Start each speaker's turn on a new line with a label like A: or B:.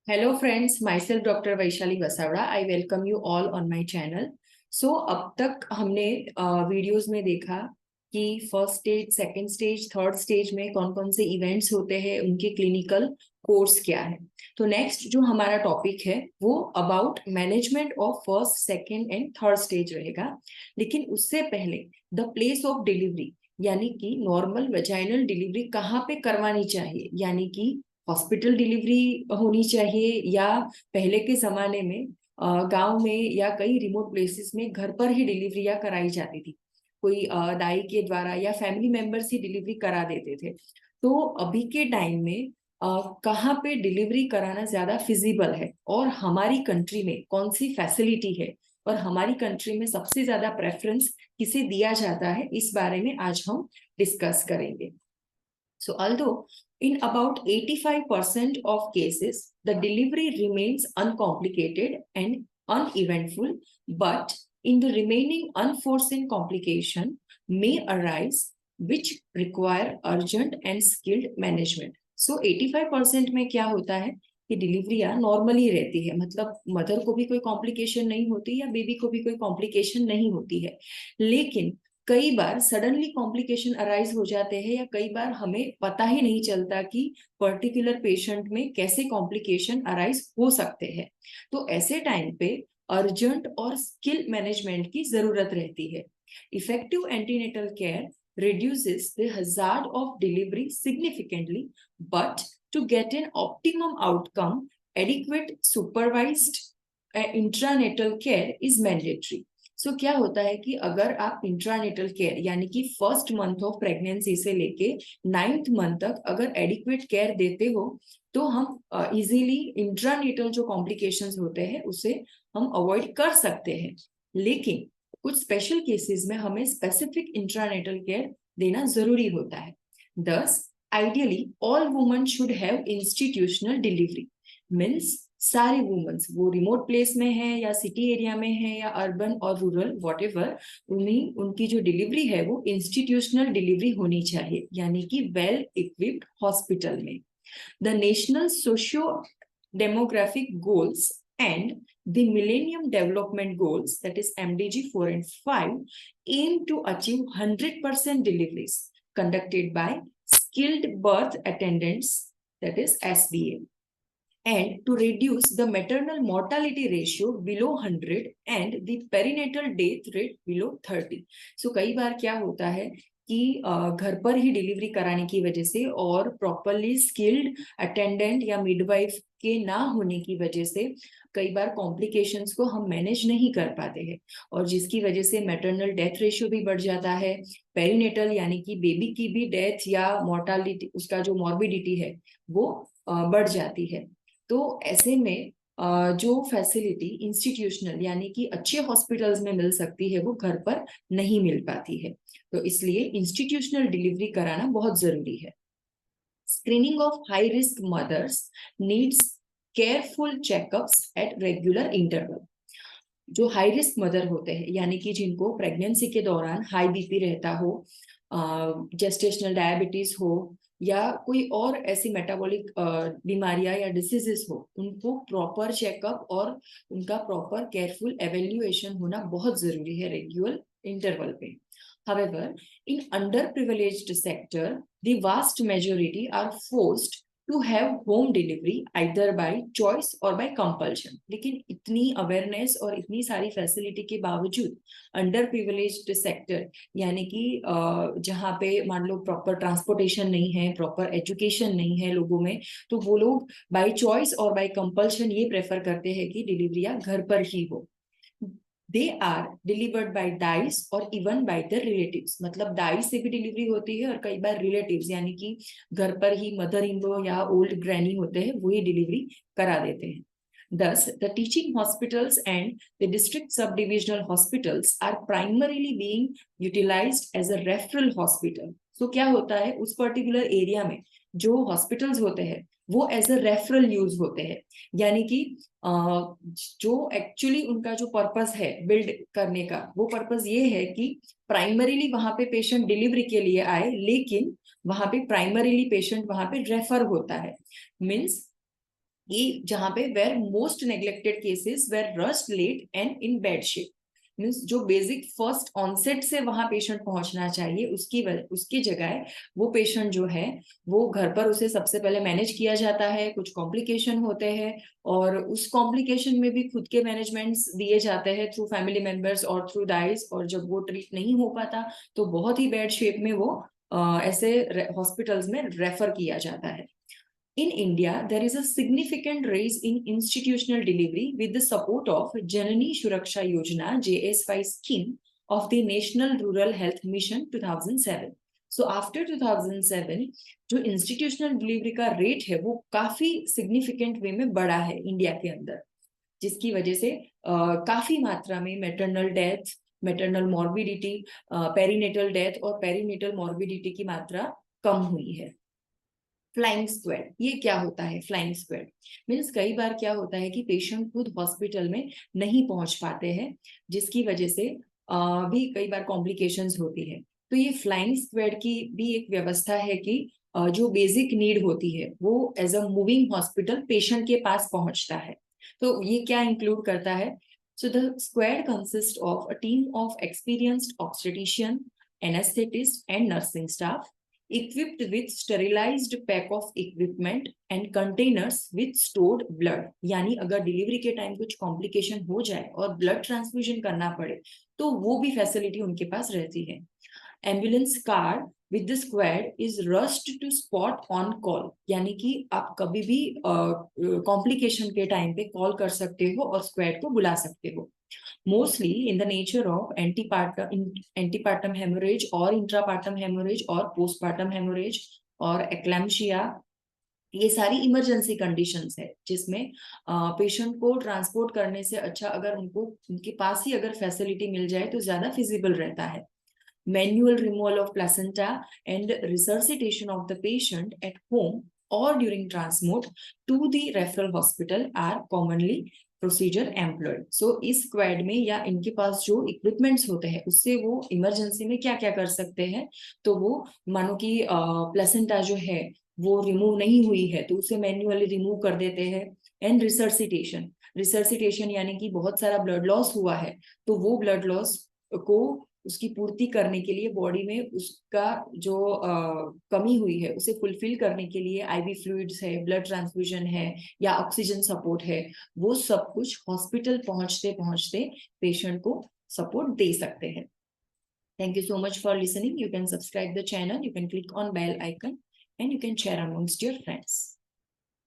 A: Hello friends, myself Dr. Vaishali Vasavda. I welcome you all on my channel. So अब तक हमने videos में देखा कि first stage, second stage, third stage में कौन कौन से इवेंट्स होते हैं, उनके क्लिनिकल कोर्स क्या है। तो नेक्स्ट जो हमारा टॉपिक है वो about management of first, second and third stage रहेगा। लेकिन उससे पहले द प्लेस ऑफ डिलीवरी यानी कि नॉर्मल वेजाइनल डिलीवरी कहाँ पे करवानी चाहिए, यानी कि हॉस्पिटल डिलीवरी होनी चाहिए या पहले के जमाने में गांव में या कई रिमोट प्लेसेस में घर पर ही डिलीवरियां कराई जाती थी। कोई दाई के द्वारा या फैमिली मेंबर्स ही डिलीवरी करा देते थे। तो अभी के टाइम में कहाँ पे डिलीवरी कराना ज्यादा फिजिबल है और हमारी कंट्री में कौन सी फैसिलिटी है और हमारी कंट्री में सबसे ज्यादा प्रेफरेंस किसे दिया जाता है, इस बारे में आज हम डिस्कस करेंगे। So, although in about 85% of cases, the delivery remains uncomplicated and uneventful, but in the remaining unforeseen complication may arise which require urgent and skilled management. So, 85% में क्या होता है कि डिलीवरियां नॉर्मली रहती है, मतलब मदर को भी कोई कॉम्प्लिकेशन नहीं होती या बेबी को भी कोई कॉम्प्लिकेशन नहीं होती है। लेकिन कई बार सडनली कॉम्प्लिकेशन अराइज हो जाते हैं या कई बार हमें पता ही नहीं चलता कि पर्टिकुलर पेशेंट में कैसे कॉम्प्लिकेशन अराइज हो सकते हैं। तो ऐसे टाइम पे अर्जेंट और स्किल मैनेजमेंट की जरूरत रहती है। Effective antenatal care reduces the hazard of delivery significantly, but to get an optimum outcome, adequate supervised intranatal care is mandatory. सो क्या होता है कि अगर आप इंट्रानेटल केयर यानी कि फर्स्ट मंथ ऑफ प्रेगनेंसी से लेके 9th मंथ तक अगर एडिक्वेट केयर देते हो तो हम इजीली इंट्रानेटल जो कॉम्प्लिकेशंस होते हैं उसे हम अवॉइड कर सकते हैं। लेकिन कुछ स्पेशल केसेस में हमें स्पेसिफिक इंट्रानेटल केयर देना जरूरी होता है। दस ideally all women should have institutional delivery, means सारी वुमेन्स, वो रिमोट प्लेस में है या सिटी एरिया में है या अर्बन और रूरल व्हाटएवर, उन्हीं उनकी जो डिलीवरी है वो इंस्टीट्यूशनल डिलीवरी होनी चाहिए, यानी कि वेल इक्विप्ड हॉस्पिटल में। The national socio demographic goals and the Millennium Development Goals, that is MDG 4 and 5, aim to achieve 100% deliveries conducted by skilled birth attendants, that is SBA, and to reduce the maternal mortality ratio below 100 and the perinatal death rate below 30. So कई बार क्या होता है कि घर पर ही delivery कराने की वजह से और प्रॉपरली स्किल्ड अटेंडेंट या मिडवाइफ के ना होने की वजह से कई बार कॉम्प्लिकेशंस को हम मैनेज नहीं कर पाते हैं और जिसकी वजह से मैटरनल डेथ रेशियो भी बढ़ जाता है। पेरिनेटल यानी कि बेबी की भी डेथ या मोर्टालिटी, उसका जो मॉर्बिडिटी है वो बढ़ जाती है। तो ऐसे में जो फैसिलिटी इंस्टीट्यूशनल यानी कि अच्छे हॉस्पिटल्स में मिल सकती है वो घर पर नहीं मिल पाती है। तो इसलिए इंस्टीट्यूशनल डिलीवरी कराना बहुत जरूरी है। Screening of high risk mothers needs careful checkups at regular interval. जो हाई रिस्क मदर होते हैं यानी कि जिनको प्रेगनेंसी के दौरान हाई बीपी रहता हो, जेस्टेशनल डायबिटीज हो या कोई और ऐसी मेटाबॉलिक बीमारियां या डिसीजेस हो, उनको प्रॉपर चेकअप और उनका प्रॉपर केयरफुल एवेल्युएशन होना बहुत जरूरी है रेगुलर इंटरवल पे। However, in underprivileged sector, the vast majority are forced to have home delivery either by choice or by compulsion. लेकिन इतनी अवेयरनेस और इतनी सारी फैसिलिटी के बावजूद अंडर प्रिविलेज्ड सेक्टर यानी कि जहाँ पे मान लो प्रॉपर ट्रांसपोर्टेशन नहीं है, प्रॉपर एजुकेशन नहीं है लोगों में, तो वो लोग बाय चॉइस और बाय कंपल्शन ये प्रेफर करते हैं कि डिलीवरियां घर पर ही हो। They are delivered by dais और इवन बाय द रिलेटिव्स, मतलब डाइस से भी डिलीवरी होती है और कई बार रिलेटिव्स यानी कि घर पर ही मदर इन लॉ या ओल्ड ग्रैनी होते हैं वो ही डिलीवरी करा देते हैं। Thus, the teaching hospitals and the district subdivisional hospitals are primarily being utilized as a referral hospital. So क्या होता है उस पर्टिकुलर एरिया में जो हॉस्पिटल्स होते हैं वो एज अ रेफरल यूज होते हैं, यानी कि जो एक्चुअली उनका जो पर्पस है बिल्ड करने का, वो पर्पस ये है कि प्राइमरीली वहां पे पेशेंट डिलीवरी के लिए आए, लेकिन वहां पे प्राइमरीली पेशेंट वहां पे रेफर होता है। मीन्स ये जहाँ पे were most neglected cases were rushed late and in bad shape, means जो बेसिक फर्स्ट ऑनसेट से वहां पेशेंट पहुंचना चाहिए उसकी जगह वो पेशेंट जो है वो घर पर उसे सबसे पहले मैनेज किया जाता है, कुछ कॉम्प्लिकेशन होते हैं और उस कॉम्प्लिकेशन में भी खुद के मैनेजमेंट्स दिए जाते हैं थ्रू फैमिली मेंबर्स और थ्रू डाइस, और जब वो ट्रीट नहीं हो पाता तो बहुत ही बैड शेप में वो ऐसे हॉस्पिटल्स में रेफर किया जाता है. In India, there is a significant rise in institutional delivery with the support of Janani Shuraksha Yojana (JSY) scheme of the National Rural Health Mission 2007. So after 2007, जो institutional delivery का rate है वो काफी significant way में बढ़ा है India के अंदर, जिसकी वजह से काफी मात्रा में maternal death, maternal morbidity, perinatal death और perinatal morbidity की मात्रा कम हुई है. फ्लाइंग स्क्वाड, ये क्या होता है? फ्लाइंग स्क्वाड मीन्स कई बार क्या होता है कि पेशेंट खुद हॉस्पिटल में नहीं पहुंच पाते हैं, जिसकी वजह से भी कई बार कॉम्प्लिकेशंस होती है. तो ये फ्लाइंग स्क्वाड की भी एक व्यवस्था है कि जो बेसिक नीड होती है वो as a moving hospital patient के पास पहुंचता है. तो ये क्या इंक्लूड करता है? So the squad consist of a team of experienced obstetrician, anaesthetist and nursing staff equipped with sterilized pack of equipment and containers with stored blood. यानी अगर डिलीवरी के टाइम कुछ कॉम्प्लिकेशन हो जाए और ब्लड ट्रांसफ्यूजन करना पड़े तो वो भी फैसिलिटी उनके पास रहती है. Ambulance car with the squad is rushed to spot on call, यानी कि आप कभी भी कॉम्प्लिकेशन के टाइम पे कॉल कर सकते हो और स्क्वाड को बुला सकते हो. Mostly in the nature of antepartum hemorrhage or intrapartum hemorrhage or postpartum hemorrhage और eclampsia, ये सारी इमरजेंसी कंडीशंस है जिसमें पेशेंट को ट्रांसपोर्ट करने से अच्छा अगर उनके पास ही अगर फैसिलिटी मिल जाए तो ज्यादा फिजिबल रहता है. Manual removal of placenta and resuscitation of the patient at home or during transport to the referral hospital are commonly procedure employed. So इस स्क्वाड में या इनके पास जो इक्विपमेंट्स होते हैं उससे वो इमरजेंसी में क्या क्या कर सकते हैं, तो वो मानो कि प्लेसेंटा जो है वो रिमूव नहीं हुई है तो उसे मैन्युअली रिमूव कर देते हैं. एंड रिसर्सिटेशन यानी कि बहुत सारा ब्लड लॉस हुआ है तो वो ब्लड लॉस को उसकी पूर्ति करने के लिए बॉडी में उसका जो कमी हुई है उसे फुलफिल करने के लिए आईवी फ्लूइड्स है, ब्लड ट्रांसफ्यूजन है या ऑक्सीजन सपोर्ट है, वो सब कुछ हॉस्पिटल पहुंचते पहुंचते पेशेंट को सपोर्ट दे सकते हैं. Thank you so much for listening. You can subscribe the channel, you can click on bell icon and you can share amongst your friends.